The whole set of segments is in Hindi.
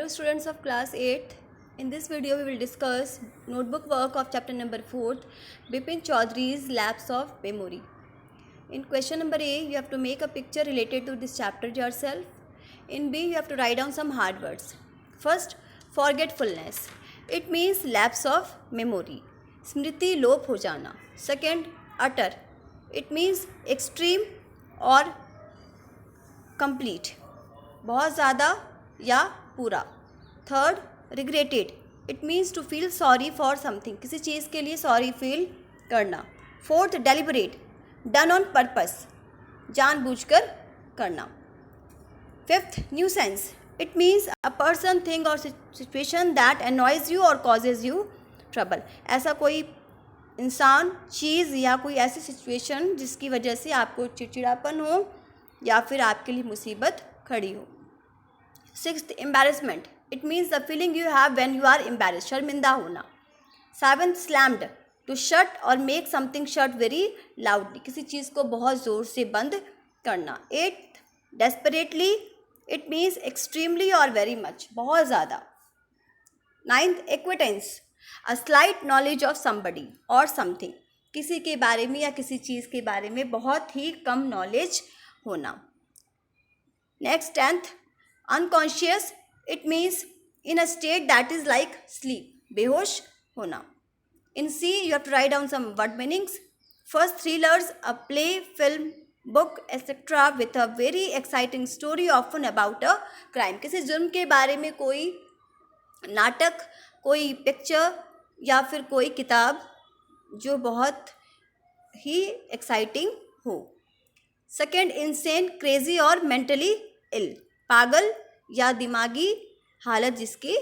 Hello students of class 8th. In this video we will discuss notebook work of chapter number 4th, Bipin Chaudhary's Lapse of Memory. In question number A, you have to make a picture related to this chapter yourself. In B, you have to write down some hard words. First, forgetfulness. It means lapse of memory. Smriti lop ho jana. Second, utter. It means extreme or complete. बहुत ज़्यादा या पूरा. Third, regretted. It means to feel sorry for something. किसी चीज़ के लिए सॉरी फील करना. Fourth, deliberate. Done on purpose. जानबूझकर करना. Fifth, nuisance. It means a person, thing or situation that annoys you or causes you trouble. ऐसा कोई इंसान, चीज़ या कोई ऐसी सिचुएशन जिसकी वजह से आपको चिड़चिड़ापन हो या फिर आपके लिए मुसीबत खड़ी हो. Sixth, embarrassment. It means the feeling you have when you are embarrassed, शर्मिंदा होना. Seventh, slammed. To shut or make something shut very loudly. किसी चीज़ को बहुत ज़ोर से बंद करना. Eighth, desperately. It means extremely or very much, बहुत ज़्यादा. Ninth, acquaintance. A slight knowledge of somebody or something. किसी के बारे में या किसी चीज़ के बारे में बहुत ही कम नॉलेज होना. Next, tenth, unconscious. It means in a state that is like sleep, बेहोश होना. In C, you have to write down some word meanings. First, thrillers, a play, film, book etcetera with a very exciting story often about a crime. किसी जुर्म के बारे में कोई नाटक, कोई पिक्चर या फिर कोई किताब जो बहुत ही एक्साइटिंग हो. सेकेंड, इंसेन, क्रेजी और मेंटली इल. पागल या दिमागी हालत जिसकी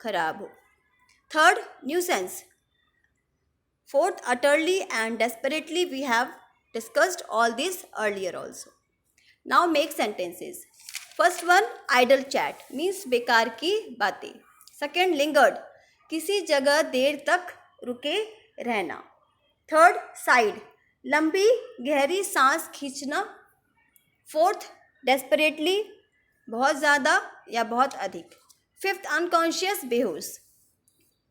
खराब हो. Third, nuisance. Fourth, utterly and desperately. We have discussed all this earlier also. Now make sentences. First one, idle chat means बेकार की बातें. Second, lingered, किसी जगह देर तक रुके रहना. थर्ड, sighed, लंबी गहरी सांस खींचना. फोर्थ, desperately, बहुत ज़्यादा या बहुत अधिक. फिफ्थ, अनकॉन्शियस, बेहोश.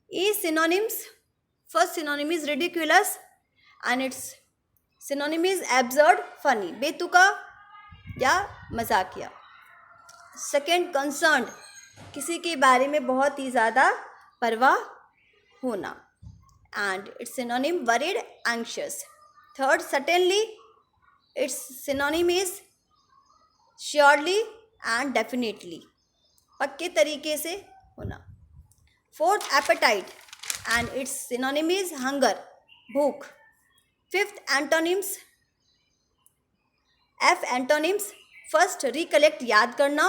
E synonyms. First synonym is ridiculous and its synonym is absurd, funny, बेतुका या मजाकिया. सेकेंड, कंसर्न्ड, किसी के बारे में बहुत ही ज़्यादा परवाह होना and its synonym worried, anxious. Third, certainly, its synonym is surely and definitely, पक्के तरीके से होना. Fourth, appetite and its synonym is hunger, भूख. Fifth, antonyms. F antonyms. First, recollect, याद करना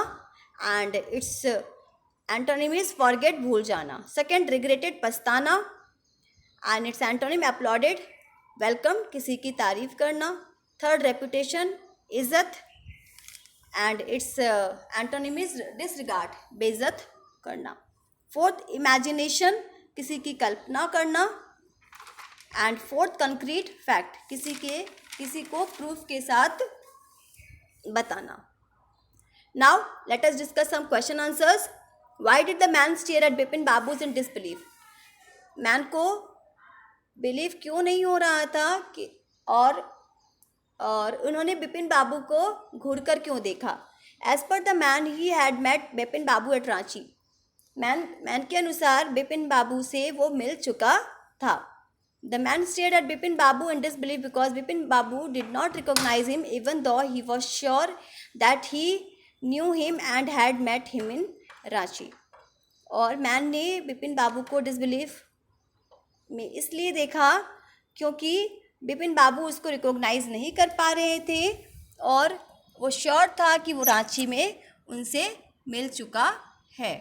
and its antonym is forget, भूल जाना. सेकेंड, रिग्रेटेड, पछताना and its antonym applauded, welcome, किसी की तारीफ करना. थर्ड, रेपुटेशन, इज्जत and its antonym is disregard, बेइज्जत करना. फोर्थ, इमेजिनेशन, किसी की कल्पना करना एंड फोर्थ, कंक्रीट फैक्ट, किसी को प्रूफ के साथ बताना. Now let us discuss some question answers. Why did the man stare at Bipin Babu's in disbelief. Man को बिलीव क्यों नहीं हो रहा था कि और उन्होंने बिपिन बाबू को घूरकर क्यों देखा. As per the man he had met Bipin Babu at Ranchi. Man के अनुसार बिपिन बाबू से वो मिल चुका था. The man stared at Bipin Babu in disbelief because Bipin Babu did not recognise him even though he was sure that he knew him and had met him in Ranchi. और मैन ने बिपिन बाबू को डिसबिलीफ में इसलिए देखा क्योंकि बिपिन बाबू उसको रिकॉग्नाइज नहीं कर पा रहे थे और वो श्योर था कि वो रांची में उनसे मिल चुका है.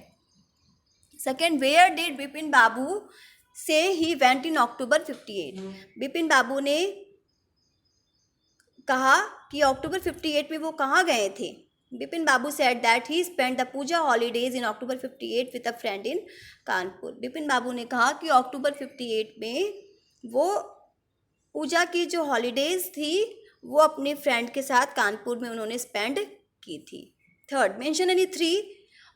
Second, where did Bipin Babu से he went in October 58. Bipin Babu ने कहा कि अक्टूबर 58 में वो कहाँ गए थे. Bipin Babu said that he spend the Puja holidays in October 58 with a friend in Kanpur. Bipin Babu ने कहा कि अक्टूबर 58 में वो पूजा की जो हॉलीडेज थी वो अपने फ्रेंड के साथ कानपुर में उन्होंने स्पेंड की थी. Third, mention any 3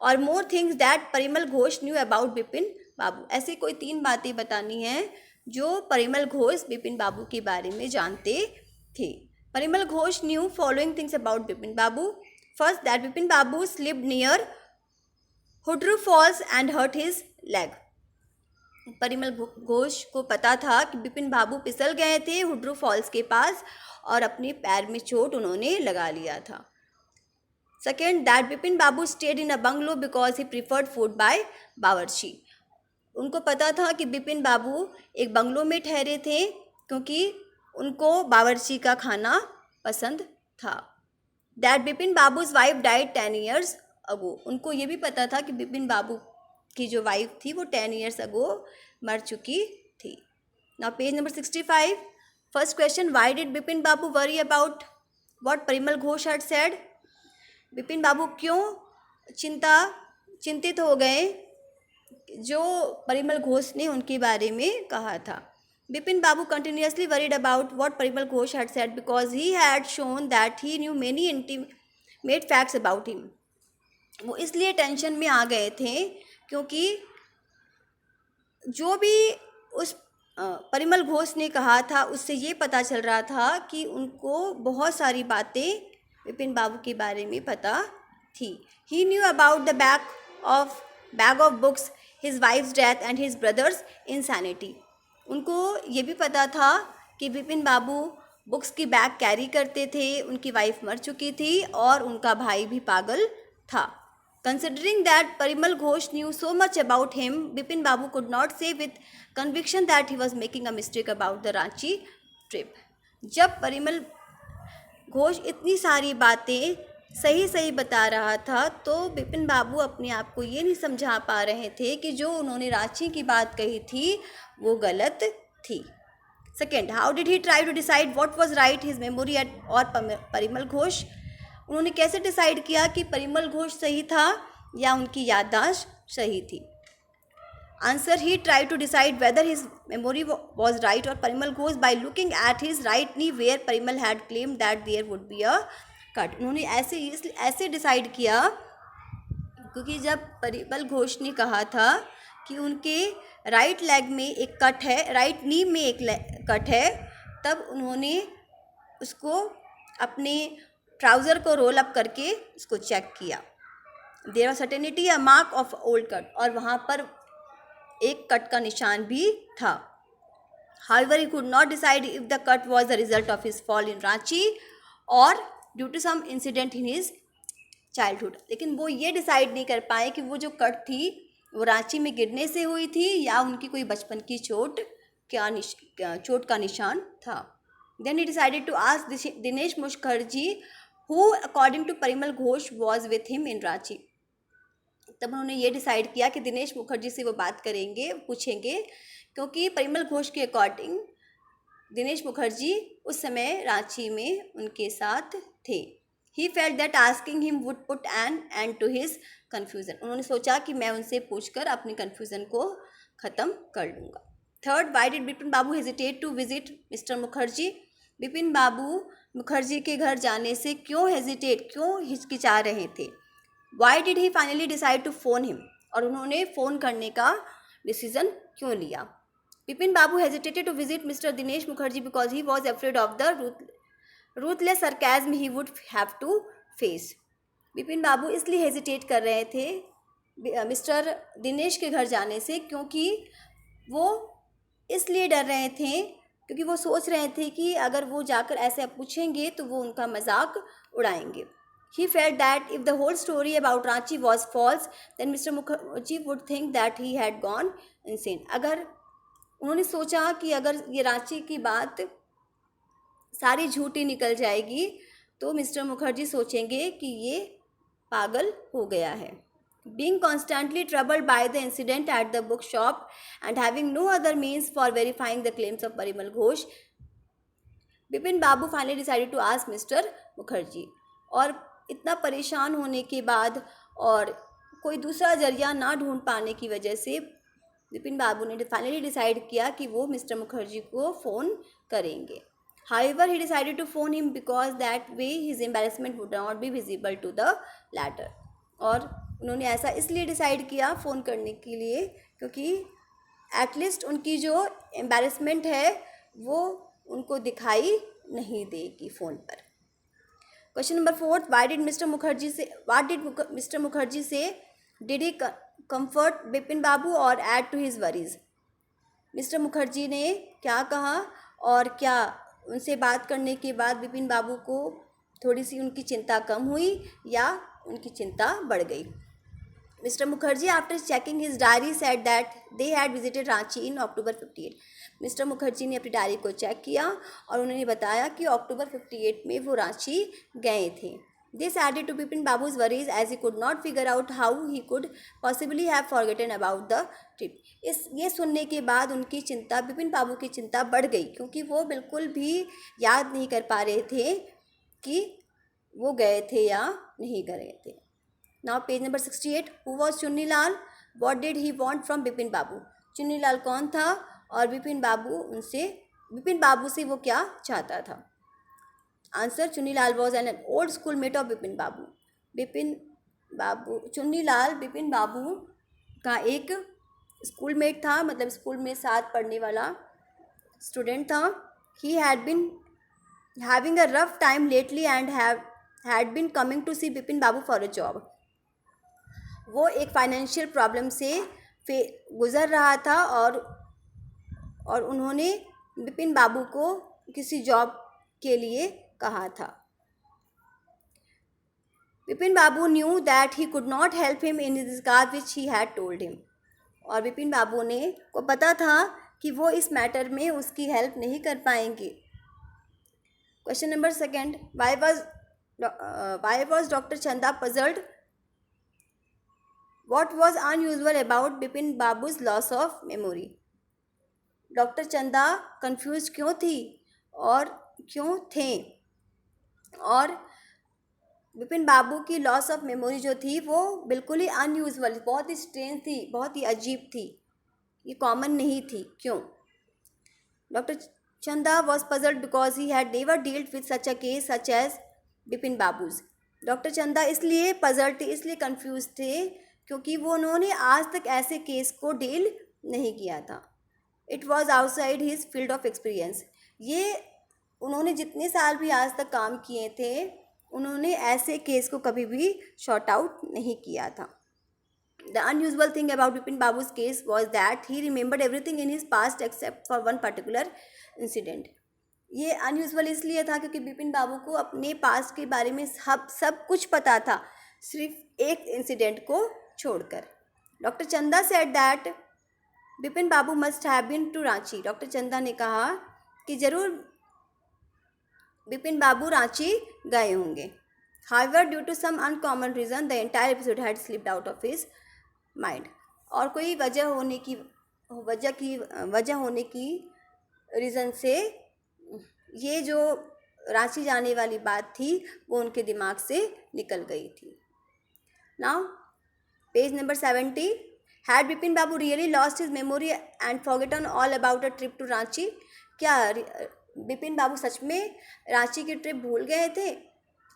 or more things that Parimal Ghosh knew about Bipin Babu. ऐसे कोई 3 बातें बतानी हैं जो परिमल घोष बिपिन बाबू के बारे में जानते थे। Parimal Ghosh knew following things about Bipin Babu. First, that Bipin Babu slipped near Hudru falls and hurt his leg. Parimal Ghosh को पता था कि बिपिन बाबू फिसल गए थे हुड्रू फॉल्स के पास और अपने पैर में चोट उन्होंने लगा लिया था। Second, that Bipin Babu stayed in a bungalow because he preferred food by बावर्ची। उनको पता था कि बिपिन बाबू एक बंगलो में ठहरे थे क्योंकि उनको बावर्ची का खाना पसंद था। That Bipin babus wife died 10 years अगो। उनको ये भी पता था कि बिपिन बाबू की जो वाइफ थी वो 10 years अगो मर चुकी थी। Now page number 65। First question, why did Bipin Babu worry about what Parimal Ghosh had said. Bipin Babu क्यों चिंतित हो गए जो परिमल घोष ने उनके बारे में कहा था। Bipin Babu continuously worried about what Parimal Ghosh had said because he had shown that he knew many intimate facts about him. वो इसलिए टेंशन में आ गए थे क्योंकि जो भी उस परिमल घोष ने कहा था उससे ये पता चल रहा था कि उनको बहुत सारी बातें बिपिन बाबू के बारे में पता थी। He knew about the bag of books, his wife's death and his brother's insanity. उनको ये भी पता था कि बिपिन बाबू बुक्स की बैग कैरी करते थे, उनकी वाइफ मर चुकी थी और उनका भाई भी पागल था। Considering that Parimal Ghosh knew so much about him, Bipin Babu could not say with conviction that he was making a mistake about the Ranchi trip. जब परिमल घोष इतनी सारी बातें सही सही बता रहा था तो बिपिन बाबू अपने आप को ये नहीं समझा पा रहे थे कि जो उन्होंने रांची की बात कही थी वो गलत थी। Second, how did he try to decide what was right, his memory or Parimal Ghosh. उन्होंने कैसे डिसाइड किया कि परिमल घोष सही था या उनकी याददाश्त सही थी। Answer, he try to decide whether his memory was right or Parimal Ghosh by looking at his right knee where Parimal had claim that there would be a cut. उन्होंने ऐसे डिसाइड किया क्योंकि जब परिमल घोष ने कहा था कि उनके राइट लेग में एक कट है, राइट नी में एक कट है, तब उन्होंने उसको अपने ट्राउज़र को रोल अप करके उसको चेक किया। There was certainty a mark of old cut, और वहाँ पर एक कट का निशान भी था। However he could not decide if the cut was the result of his fall in Ranchi or due to some incident in his childhood. लेकिन वो ये डिसाइड नहीं कर पाए कि वो जो कट थी वो रांची में गिरने से हुई थी या उनकी कोई बचपन की चोट का निशान था। Then he decided to ask Dinesh Mukherjee who according to Parimal Ghosh was with him in Ranchi. तब उन्होंने ये डिसाइड किया कि दिनेश मुखर्जी से वो बात करेंगे, पूछेंगे, क्योंकि परिमल घोष के अकॉर्डिंग दिनेश मुखर्जी उस समय रांची में उनके साथ थे। He felt that asking him would put an end to his confusion. उन्होंने सोचा कि मैं उनसे पूछकर अपनी कन्फ्यूज़न को ख़त्म कर लूँगा। Third, why did Bipin Babu hesitate to visit mister Mukherjee. Bipin Babu Mukherjee के घर जाने से क्यों हिचकिचा रहे थे। Why did he finally decide to phone him, और उन्होंने फ़ोन करने का डिसीज़न क्यों लिया। Bipin Babu hesitated to visit mister Dinesh Mukherjee because he was afraid of the ruthless sarcasm he would have to face. Bipin Babu इसलिए हेजिटेट कर रहे थे मिस्टर दिनेश के घर जाने से क्योंकि वो इसलिए डर रहे थे क्योंकि वो सोच रहे थे कि अगर वो जाकर ऐसे पूछेंगे तो वो उनका मजाक उड़ाएंगे। He felt that if the whole story about Ranchi was false, then Mr. Mukherjee would think that he had gone insane. अगर उन्होंने सोचा कि अगर ये रांची की बात सारी झूठी निकल जाएगी तो मिस्टर मुखर्जी सोचेंगे कि ये पागल हो गया है। Being constantly troubled by the incident at the bookshop and having no other means for verifying the claims of Parimal Ghosh, Bipin Babu finally decided to ask Mr. Mukherjee. और इतना परेशान होने के बाद और कोई दूसरा जरिया ना ढूंढ पाने की वजह से बिपिन बाबू ने फाइनली डिसाइड किया कि वो मिस्टर मुखर्जी को फ़ोन करेंगे। However, he decided to phone him because that way his embarrassment would not be visible to the latter. और उन्होंने ऐसा इसलिए डिसाइड किया फ़ोन करने के लिए क्योंकि एटलीस्ट उनकी जो एम्बैरेसमेंट है वो उनको दिखाई नहीं देगी फ़ोन पर। Question number 4, what did mister Mukherjee say did he comfort Bipin Babu or add to his worries. Mister Mukherjee ने क्या कहा और क्या उनसे बात करने के बाद बिपिन बाबू को थोड़ी सी उनकी चिंता कम हुई या उनकी चिंता बढ़ गई। Mister Mukherjee after checking his diary said that they had visited Ranchi in October 58। Mister Mukherjee ने अपनी डायरी को चेक किया और उन्होंने बताया कि अक्टूबर 58 में वो रांची गए थे। This added to Bipin Babu's worries as he could not figure out how he could possibly have forgotten about the trip. ये सुनने के बाद उनकी चिंता, बिपिन बाबू की चिंता बढ़ गई क्योंकि वो बिल्कुल भी याद नहीं कर पा रहे थे कि वो गए थे या नहीं गए थे। Now page number 68, who was Chunni Lal, what did he want from Bipin Babu. Chunni Lal कौन था और बिपिन बाबू से वो क्या चाहता था। Answer, Chunni Lal was an old school mate of Bipin Babu. Chunni Lal Bipin बाबू का एक स्कूल मेट था, मतलब स्कूल में साथ पढ़ने वाला स्टूडेंट था। He had been having a rough time lately and had been coming to see Bipin Babu for a job. वो एक फाइनेंशियल प्रॉब्लम से गुज़र रहा था और उन्होंने बिपिन बाबू को किसी जॉब के लिए कहा था। Bipin Babu knew that he could not help him in this regard which he had told him. और बिपिन बाबू को पता था कि वो इस मैटर में उसकी हेल्प नहीं कर पाएंगे। Question number 2, why was doctor Chanda puzzled. What was unusual about Bipin Babu's loss of memory. Doctor Chanda confuse क्यों थी और क्यों थे, और बिपिन बाबू की लॉस ऑफ मेमोरी जो थी वो बिल्कुल ही अनयूजुअल, बहुत ही स्ट्रेंज थी, बहुत ही अजीब थी, ये कॉमन नहीं थी। क्यों? Doctor Chanda was puzzled because he had never dealt with such a case such as Bipin Babu's. Doctor Chanda इसलिए पजल्ड थे, इसलिए कंफ्यूज थे क्योंकि उन्होंने आज तक ऐसे केस को डील नहीं किया था। It was outside his field of experience. ये उन्होंने जितने साल भी आज तक काम किए थे उन्होंने ऐसे केस को कभी भी शॉर्ट आउट नहीं किया था। The unusual thing about Bipin babus case was that he remembered everything in his past except for one particular incident. ये अनयूजुअल इसलिए था क्योंकि बिपिन बाबू को अपने पास्ट के बारे में सब कुछ पता था, सिर्फ एक इंसिडेंट को छोड़कर। Doctor Chanda said that Bipin Babu must have been to Ranchi. Doctor Chanda ने कहा कि ज़रूर बिपिन बाबू रांची गए होंगे। However due to some uncommon reason the entire episode had slipped out of his mind. और कोई वजह होने की रीज़न से ये जो रांची जाने वाली बात थी वो उनके दिमाग से निकल गई थी। Now page number 70, had Bipin Babu really lost his memory and forgotten all about a trip to Ranchi. क्या बिपिन बाबू सच में रांची की ट्रिप भूल गए थे?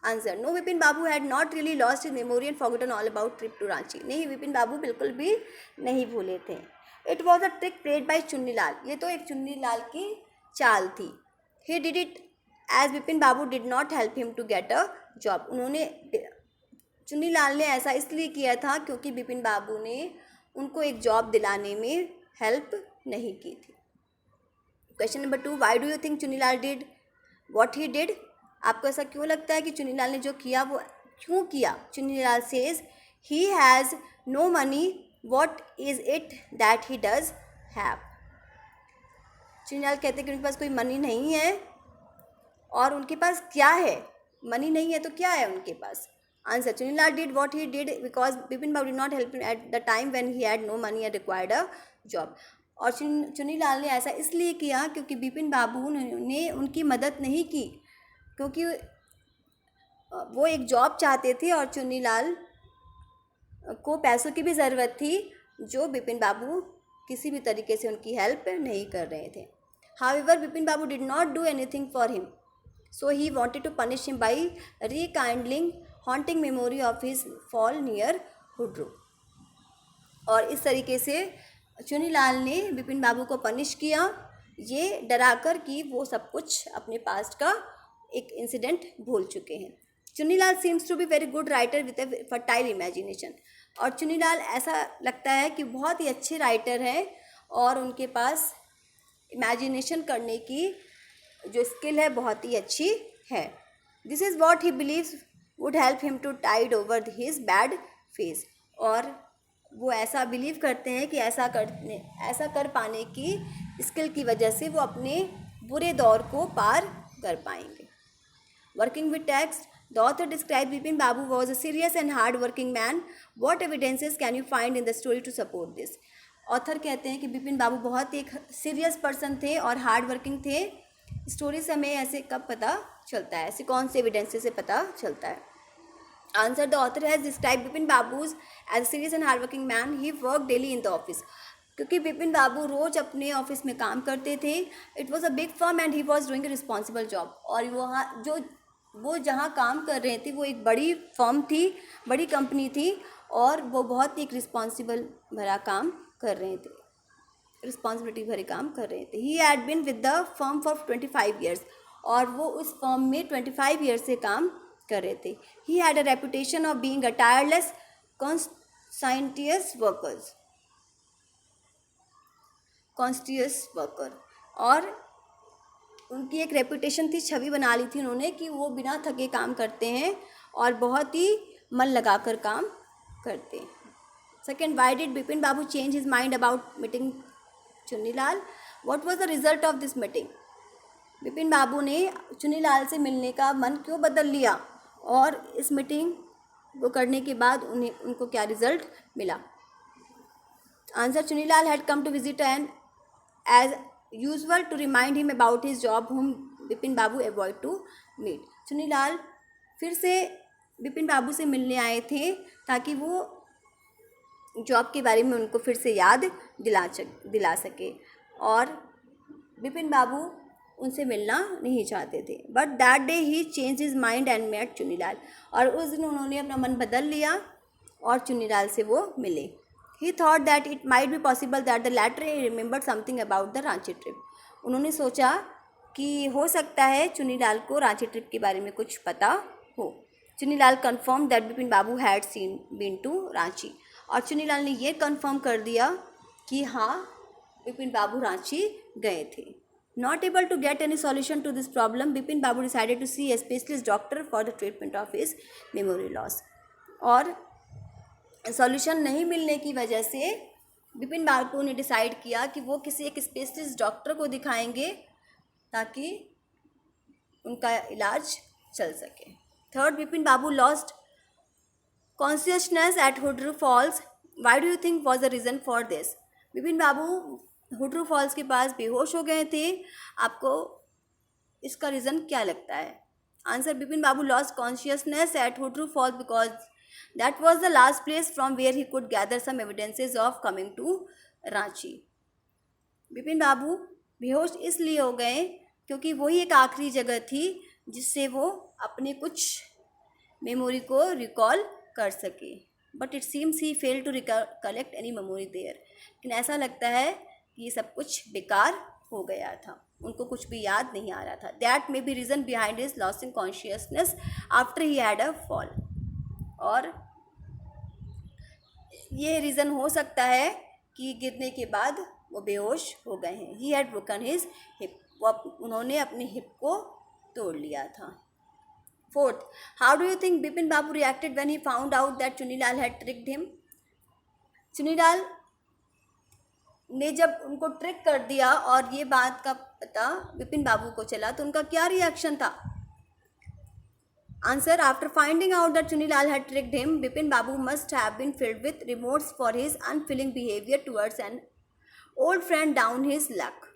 Answer, no, Bipin Babu had not really lost his memory and forgotten all about trip to Ranchi. नहीं, बिपिन बाबू बिल्कुल भी नहीं भूले थे। It was a trick played by Chunni Lal. ये तो एक चुन्नी लाल की चाल थी। He did it as Bipin Babu did not help him to get a job. Chunni Lal ने ऐसा इसलिए किया था क्योंकि बिपिन बाबू ने उनको एक जॉब दिलाने में हेल्प नहीं की थी। Question number 2, Y do you think चुन्नी Lal did what he did. आपको ऐसा क्यों लगता है कि चुन्नी लाल ने जो किया वो क्यों किया? Chunni Lal says he has no money, what is it that he does have. Chunni Lal कहते हैं कि उनके पास कोई मनी नहीं है, और उनके पास क्या है? मनी नहीं है तो क्या है उनके पास? Answer, Chunni Lal did what he did because Bipin Babu did not help him at the time when he had no money and required a job. और चुन्नी लाल ने ऐसा इसलिए किया क्योंकि बिपिन बाबू ने उनकी मदद नहीं की, क्योंकि वो एक जॉब चाहते थे और चुन्नी लाल को पैसों की भी ज़रूरत थी, जो बिपिन बाबू किसी भी तरीके से उनकी हेल्प नहीं कर रहे थे। However Bipin Babu did not do anything for him, so he wanted to punish him by rekindling haunting memory of his fall near हुड्रू। और इस तरीके से चुनीलाल ने बिपिन बाबू को पनिश किया, ये डराकर कि वो सब कुछ अपने पास्ट का एक इंसिडेंट भूल चुके हैं। Chunilal seems to be very good writer with a fertile imagination. और चुनीलाल ऐसा लगता है कि बहुत ही अच्छे राइटर हैं और उनके पास इमेजिनेशन करने की जो स्किल है बहुत ही अच्छी है। This is what he believes would help him to tide over his bad phase. और वो ऐसा बिलीव करते हैं कि ऐसा कर पाने की स्किल की वजह से वो अपने बुरे दौर को पार कर पाएंगे। Working with text, the author describe Bipin Babu was a serious and hard working man. What evidences can you find in the story to support this. Author कहते हैं कि बिपिन बाबू बहुत एक सीरियस पर्सन थे और हार्ड वर्किंग थे। स्टोरी से हमें ऐसे कब पता चलता है, ऐसे कौन से एविडेंसेस से पता चलता है। Answer, the author has describe Bipin Babu's as a serious and hard working man. He work daily in the office. क्योंकि बिपिन बाबू रोज अपने ऑफिस में काम करते थे। It was a big firm and he was doing a responsible job. और वो जहाँ काम कर रहे थे वो एक बड़ी फर्म थी, बड़ी कंपनी थी और वो बहुत ही एक रिस्पॉन्सिबल भरा काम कर रहे थे, रिस्पॉन्सिबिलिटी भरे काम कर रहे थे। He had been with the firm for 25 years. और वो उस फर्म में 25 ईयर्स से काम कर रहे थे। He had a reputation of being a tireless conscientious worker. और उनकी एक रेपुटेशन थी, छवि बना ली थी उन्होंने कि वो बिना थके काम करते हैं और बहुत ही मन लगाकर काम करते हैं। Second, why did Bipin Babu change his mind about meeting Chunnilal. What was the result of this meeting. Bipin Babu ने चुन्नीलाल से मिलने का मन क्यों बदल लिया और इस मीटिंग को करने के बाद उनको क्या रिजल्ट मिला। Answer, Chunnilal had come to visit and as usual to remind him about his job whom Bipin Babu avoid to meet. Chunnilal फिर से बिपिन बाबू से मिलने आए थे ताकि वो जॉब के बारे में उनको फिर से याद दिला सके। और बिपिन बाबू उनसे मिलना नहीं चाहते थे। But that day he change his mind and met Chunnilal. और उस दिन उन्होंने अपना मन बदल लिया और चुन्नीलाल से वो मिले। ही thought that it might be possible that the latter remember something about the Ranchi trip. उन्होंने सोचा कि हो सकता है चुन्नीलाल को रांची ट्रिप के बारे में कुछ पता हो। Chunnilal confirm that Bipin Babu had been to Ranchi. और चुन्नीलाल ने ये कन्फर्म कर दिया कि हाँ बिपिन बाबू रांची गए थे। Not able to get any solution to this problem, Bipin Babu decided to see a specialist doctor for the treatment of his memory loss. और सॉल्यूशन नहीं मिलने की वजह से बिपिन बाबू ने डिसाइड किया कि वो किसी एक स्पेशलिस्ट डॉक्टर को दिखाएंगे ताकि उनका इलाज चल सके। Third, Bipin Babu lost consciousness at Hudru falls. Why do you think was the reason for this. Bipin Babu Hudru falls के पास बेहोश हो गए थे। आपको इसका रीज़न क्या लगता है। Answer, Bipin Babu lost consciousness at Hudru falls because that was the last place from where he could gather some evidences of coming to Ranchi. Bipin Babu बेहोश इसलिए हो गए क्योंकि वही एक आखिरी जगह थी जिससे वो अपने कुछ मेमोरी को रिकॉल कर सके। But it seems he fail to collect any memory there. लेकिन ऐसा लगता है कि ये सब कुछ बेकार हो गया था, उनको कुछ भी याद नहीं आ रहा था। That may be reason behind his losing consciousness after he had a fall. और ये रीज़न हो सकता है कि गिरने के बाद वो बेहोश हो गए हैं। He had broken his hip. उन्होंने अपने हिप को तोड़ लिया था। Fourth, how do you think Bipin Babu reacted when he found out that Chunnilal had tricked him. Chunnilal ने जब उनको ट्रिक कर दिया और ये बात का पता बिपिन बाबू को चला तो उनका क्या रिएक्शन था। Answer, after finding out that Chunnilal had tricked him, Bipin Babu must have been filled with remorse for his unfeeling behaviour towards an old friend down his luck.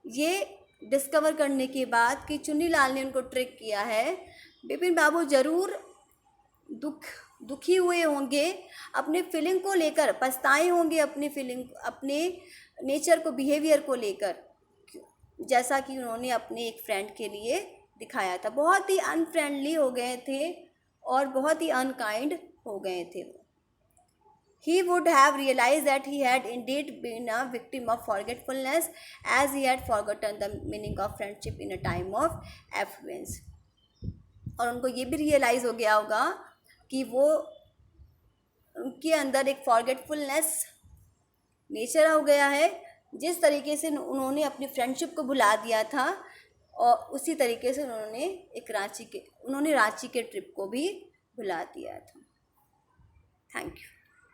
ये डिस्कवर करने के बाद कि चुन्नीलाल ने उनको ट्रिक किया है, बिपिन बाबू ज़रूर दुखी हुए होंगे, अपने फीलिंग को लेकर पछताए होंगे, अपने नेचर को, बिहेवियर को लेकर, जैसा कि उन्होंने अपने एक फ्रेंड के लिए दिखाया था। बहुत ही अनफ्रेंडली हो गए थे और बहुत ही अनकाइंड हो गए थे वो। he would have realized that he had indeed been a victim of forgetfulness, as he had forgotten the meaning of friendship in a time of affluence. और उनको ये भी रियलाइज़ हो गया होगा कि वो उनके अंदर एक फॉरगेटफुलनेस नेचर हो गया है, जिस तरीके से उन्होंने अपनी फ्रेंडशिप को भुला दिया था, और उसी तरीके से उन्होंने रांची के ट्रिप को भी भुला दिया था. Thank you.